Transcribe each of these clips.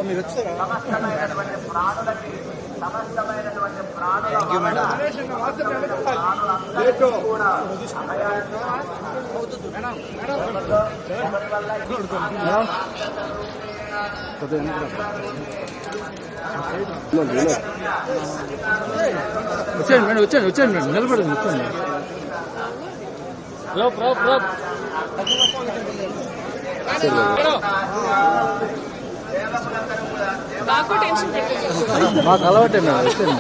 మీరు వచ్చారా? వచ్చాను మేడం, వచ్చాను మేడం, నిలబడింది వచ్చాను. హలో మాకు టెన్షన్ మాకు అలవాటే మేడం, వచ్చాను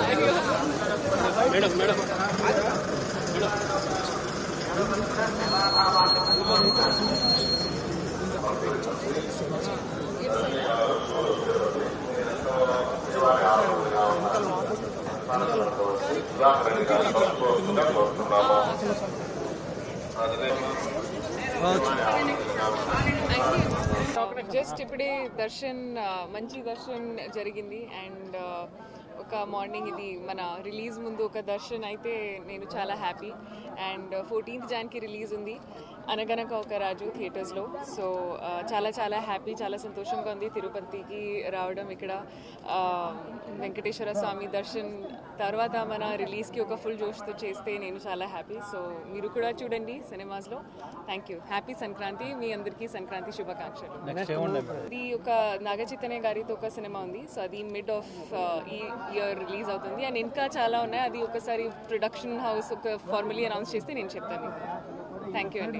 మేడం మేడం జస్ట్ ఇప్పుడే దర్శన్ మంచి దర్శన్ జరిగింది అండ్ ఒక మార్నింగ్ ఇది మన రిలీజ్ ముందు ఒక దర్శన్ అయితే నేను చాలా హ్యాపీ అండ్ 14th జాన్కి రిలీజ్ ఉంది అనగనక ఒక రాజు థియేటర్స్లో. సో చాలా చాలా హ్యాపీ, చాలా సంతోషంగా ఉంది తిరుపతికి రావడం. ఇక్కడ వెంకటేశ్వర స్వామి దర్శన్ తర్వాత మన రిలీజ్కి ఒక ఫుల్ జోష్తో చేస్తే నేను చాలా హ్యాపీ. సో మీరు కూడా చూడండి సినిమాస్లో. Thank you. హ్యాపీ సంక్రాంతి. మీ అందరికీ సంక్రాంతి శుభాకాంక్షలు. ఇది ఒక నాగచైతన్య గారితో ఒక సినిమా ఉంది. సో అది మిడ్ ఆఫ్ ఈ ఇయర్ రిలీజ్ అవుతుంది అండ్ ఇంకా చాలా ఉన్నాయి. అది ఒకసారి ప్రొడక్షన్ హౌస్ ఒక ఫార్మలీ అనౌన్స్ చేస్తే నేను చెప్తాను. థ్యాంక్ యూ అండి.